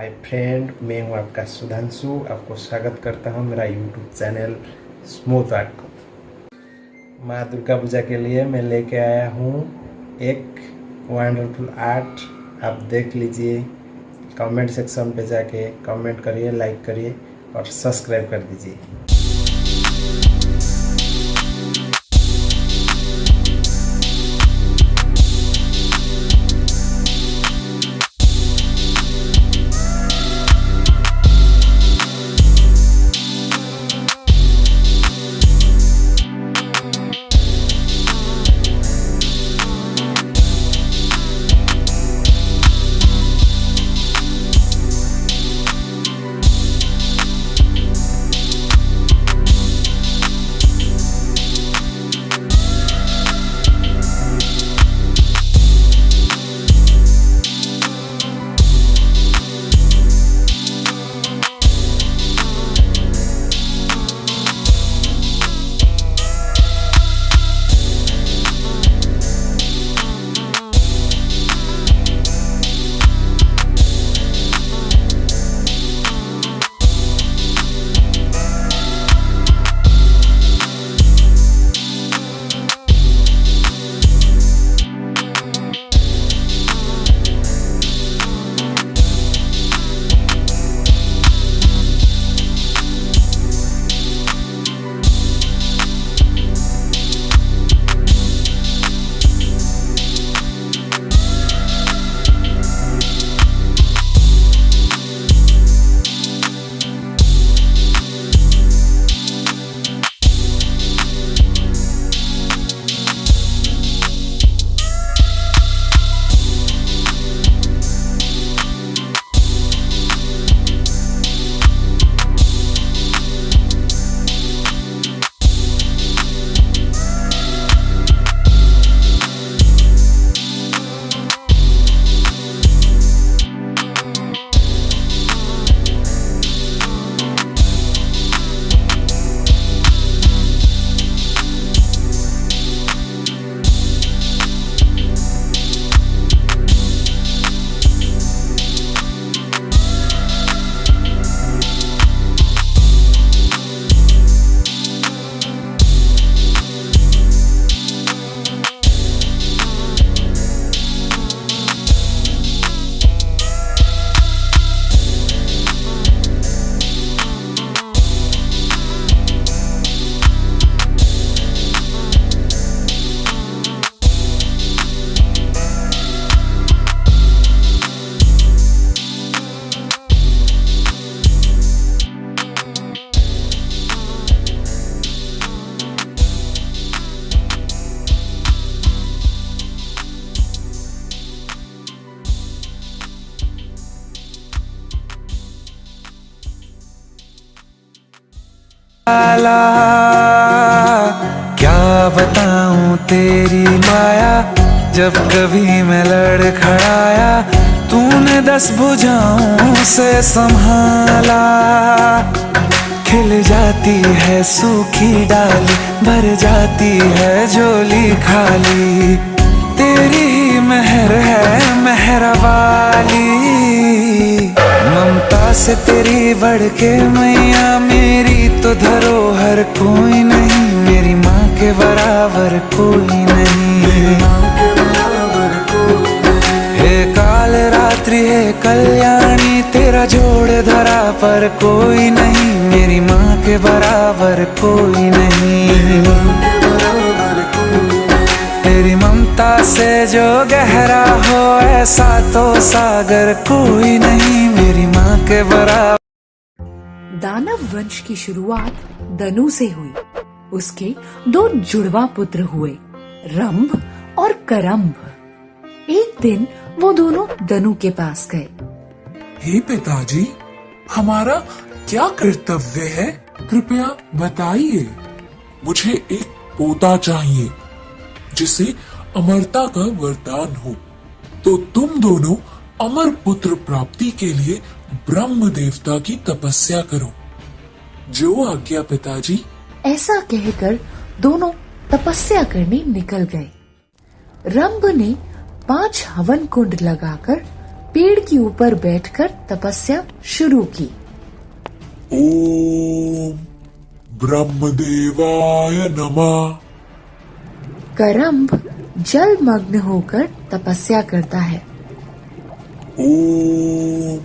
Hi friend, मैं हूं आपका सुधांशु। आपको स्वागत करता हूं मेरा यूट्यूब चैनल स्मूथ आर्ट को। माँ दुर्गा पूजा के लिए मैं लेके आया हूं एक वंडरफुल आर्ट। आप देख लीजिए। कमेंट सेक्शन पे जाके कमेंट करिए, लाइक करिए और सब्सक्राइब कर दीजिए। क्या बताऊं तेरी माया, जब कभी मैं लड़खड़ाया तूने 10 भुजाओं से संभाला। खिल जाती है सूखी डाली, भर जाती है झोली खाली, तेरी ही मेहर है मेहर वाली। ममता से तेरी बढ़ के मैया, मेरी तो धरोहर कोई नहीं, मेरी माँ के बराबर कोई नहीं। हे काल रात्रि हे कल्याणी, तेरा जोड़ धरा पर कोई नहीं, मेरी माँ के बराबर कोई नहीं। तेरी ममता से जो गहरा हो, ऐसा तो सागर कोई नहीं, मेरी माँ के बराबर। दानव वंश की शुरुआत दनु से हुई। उसके 2 जुड़वा पुत्र हुए, रंभ और करंभ। एक दिन वो दोनों दनु के पास गए। हे पिताजी, हमारा क्या कर्तव्य है, कृपया बताइए। मुझे एक पोता चाहिए जिसे अमरता का वरदान हो, तो तुम दोनों अमर पुत्र प्राप्ति के लिए ब्रह्म देवता की तपस्या करो। जो आज्ञा पिताजी। ऐसा कहकर दोनों तपस्या करने निकल गए। रंभ ने 5 हवन कुंड लगाकर पेड़ के ऊपर बैठकर तपस्या शुरू की। ओम ब्रह्मदेवाय नमः। करम्भ जलमग्न होकर तपस्या करता है। ओम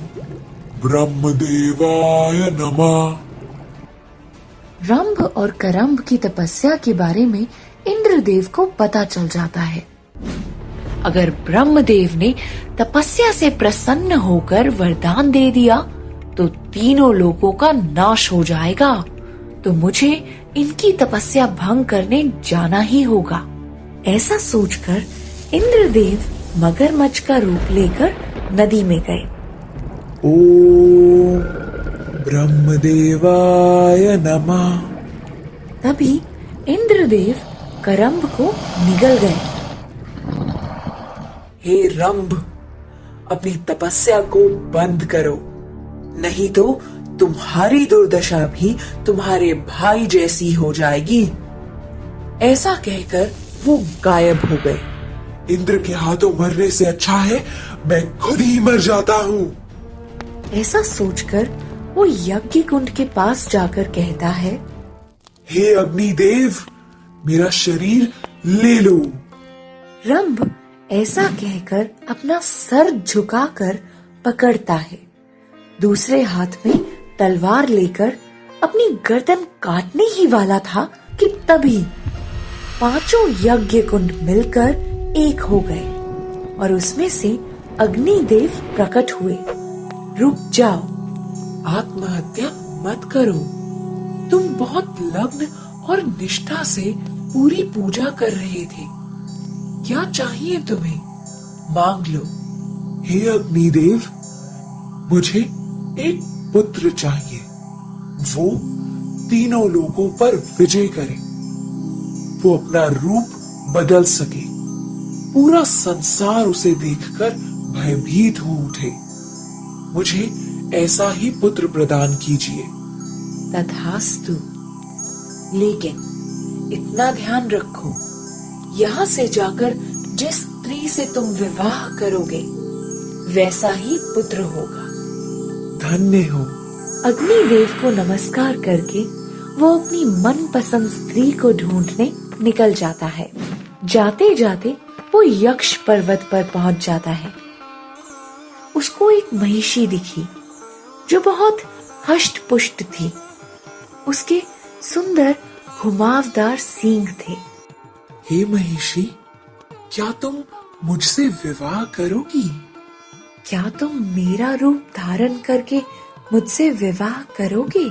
ब्रह्मदेवाय नमः। रंभ और करम्भ की तपस्या के बारे में इंद्रदेव को पता चल जाता है। अगर ब्रह्मदेव ने तपस्या से प्रसन्न होकर वरदान दे दिया तो तीनों लोगों का नाश हो जाएगा, तो मुझे इनकी तपस्या भंग करने जाना ही होगा। ऐसा सोचकर इंद्रदेव मगरमच्छ का रूप लेकर नदी में गए। ओम ब्रह्मदेवाय नमः। तभी इंद्रदेव करम्भ को निगल गए। हे रंभ, अपनी तपस्या को बंद करो, नहीं तो तुम्हारी दुर्दशा भी तुम्हारे भाई जैसी हो जाएगी। ऐसा कहकर वो गायब हो गए। इंद्र के हाथों मरने से अच्छा है मैं खुद ही मर जाता हूँ। ऐसा सोचकर वो यज्ञ कुंड के पास जाकर कहता है, हे अग्निदेव, मेरा शरीर ले लो। रंभ ऐसा कहकर अपना सर झुकाकर पकड़ता है। दूसरे हाथ में तलवार लेकर अपनी गर्दन काटने ही वाला था कि तभी पांचों यज्ञ कुंड मिलकर एक हो गए और उसमें से अग्निदेव प्रकट हुए। रुक जाओ, आत्महत्या मत करो। तुम बहुत लग्न और निष्ठा से पूरी पूजा कर रहे थे। क्या चाहिए तुम्हें? मांग लो। हे अग्निदेव, मुझे एक पुत्र चाहिए, वो तीनों लोगों पर विजय करे, वो अपना रूप बदल सके, पूरा संसार उसे देखकर भयभीत हो उठे। मुझे ऐसा ही पुत्र प्रदान कीजिए। तथास्तु। लेकिन इतना ध्यान रखो, यहाँ से जाकर जिस स्त्री से तुम विवाह करोगे वैसा ही पुत्र होगा। धन्य हो। अग्निदेव को नमस्कार करके वो अपनी मनपसंद स्त्री को ढूंढने निकल जाता है। जाते जाते वो यक्ष पर्वत पर पहुंच जाता है। उसको एक महिषी दिखी जो बहुत हष्ट पुष्ट थी। उसके सुंदर घुमावदार सींग थे। हे महिषी, क्या तुम मुझसे विवाह करोगी? क्या तुम मेरा रूप धारण करके मुझसे विवाह करोगे?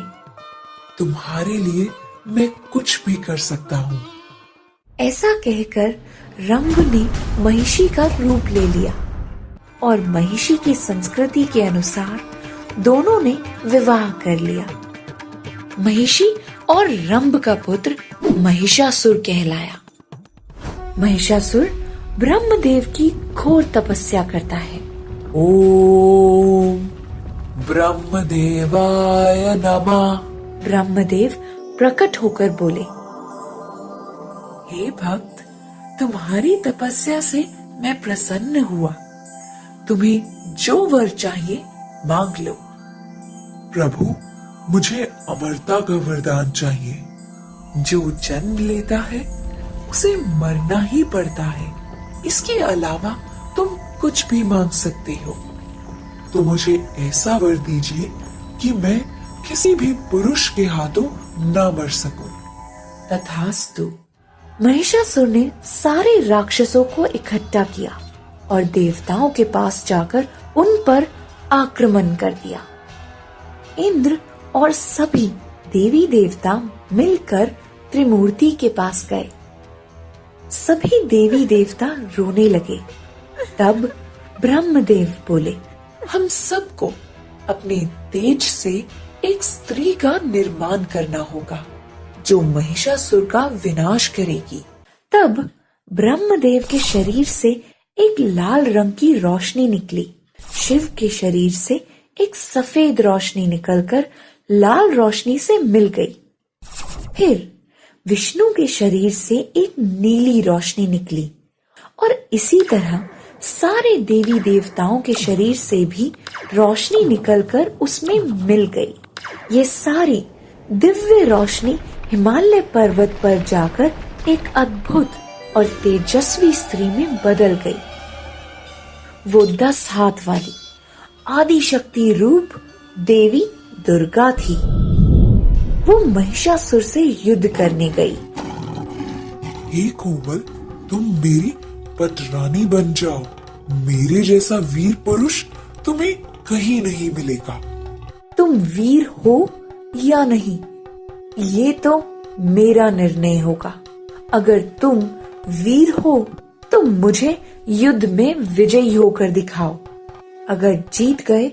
तुम्हारे लिए मैं कुछ भी कर सकता हूँ। ऐसा कहकर रंभ ने महिषी का रूप ले लिया और महिषी की संस्कृति के अनुसार दोनों ने विवाह कर लिया। महिषी और रंभ का पुत्र महिषासुर कहलाया। महिषासुर ब्रह्मदेव की घोर तपस्या करता है। ओम ब्रह्मदेवाय नमः। ब्रह्मदेव प्रकट होकर बोले, हे भक्त, तुम्हारी तपस्या से मैं प्रसन्न हुआ। तुम्हें जो वर चाहिए मांग लो। प्रभु, मुझे अमरता का वरदान चाहिए। जो जन्म लेता है उसे मरना ही पड़ता है। इसके अलावा तुम कुछ भी मांग सकते हो। तो मुझे ऐसा वर दीजिए कि मैं किसी भी पुरुष के हाथों ना मर सकूं। तथास्तु। महिषासुर ने सारे राक्षसों को इकट्ठा किया और देवताओं के पास जाकर उन पर आक्रमण कर दिया। इंद्र और सभी देवी देवता मिलकर त्रिमूर्ति के पास गए। सभी देवी देवता रोने लगे। तब ब्रह्मदेव बोले, हम सबको अपने तेज से एक स्त्री का निर्माण करना होगा जो महिषासुर का विनाश करेगी। तब ब्रह्मदेव के शरीर से एक लाल रंग की रोशनी निकली। शिव के शरीर से एक सफेद रोशनी निकलकर लाल रोशनी से मिल गई। फिर विष्णु के शरीर से एक नीली रोशनी निकली और इसी तरह सारे देवी देवताओं के शरीर से भी रोशनी निकलकर उसमें मिल गई। ये सारी दिव्य रोशनी हिमालय पर्वत पर जाकर एक अद्भुत और तेजस्वी स्त्री में बदल गई। वो 10 हाथ वाली आदिशक्ति रूप देवी दुर्गा थी। वो महिषासुर से युद्ध करने गई। हे कोमल, तुम मेरी पटरानी बन जाओ। मेरे जैसा वीर पुरुष तुम्हें कहीं नहीं मिलेगा। तुम वीर हो या नहीं, ये तो मेरा निर्णय होगा। अगर तुम वीर हो तो मुझे युद्ध में विजयी होकर दिखाओ। अगर जीत गए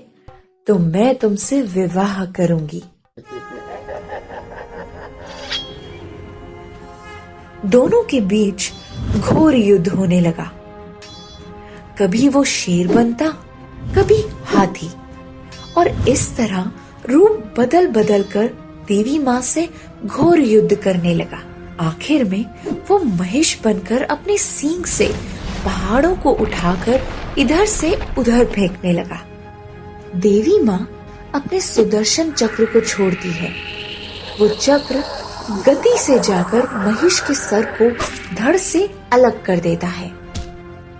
तो मैं तुमसे विवाह करूंगी। दोनों के बीच घोर युद्ध होने लगा। कभी वो शेर बनता, कभी हाथी, और इस तरह रूप बदल बदल कर देवी माँ से घोर युद्ध करने लगा। आखिर में वो महेश बनकर अपने सींग से पहाड़ों को उठाकर इधर से उधर फेंकने लगा। देवी माँ अपने सुदर्शन चक्र को छोड़ती है। वो चक्र गति से जाकर महिष के सर को धड़ से अलग कर देता है।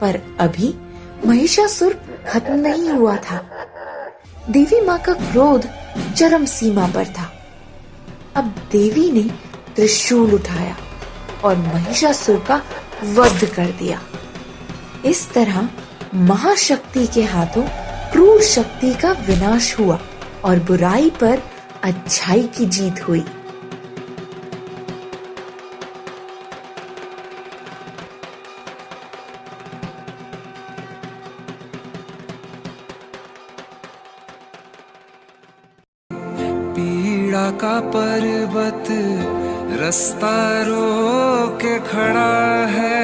पर अभी महिषासुर खत्म नहीं हुआ था। देवी माँ का क्रोध चरम सीमा पर था। अब देवी ने त्रिशूल उठाया और महिषासुर का वध कर दिया। इस तरह महाशक्ति के हाथों क्रूर शक्ति का विनाश हुआ और बुराई पर अच्छाई की जीत हुई। पीड़ा का पर्वत रास्ता रोके खड़ा है।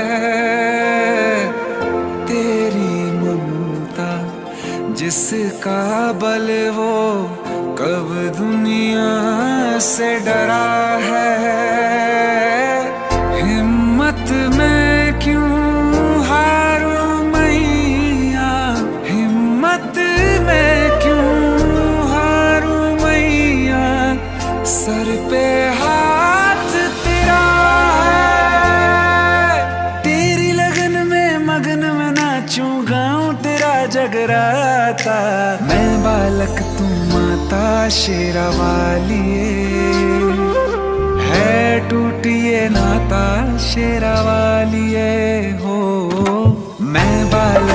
तेरी ममता जिसका बल वो कब दुनिया से डरा है। हिम्मत में क्यों हारूं मैया, हिम्मत में क्यों हारूं मैया। सर पे हाथ तेरा है, तेरी लगन में मगन में नाचूं गाऊं तेरा जगराता। मैं बालक तू माता शेरा वाली है, टूटिए नाता शेरा वाली हो। मैं बालक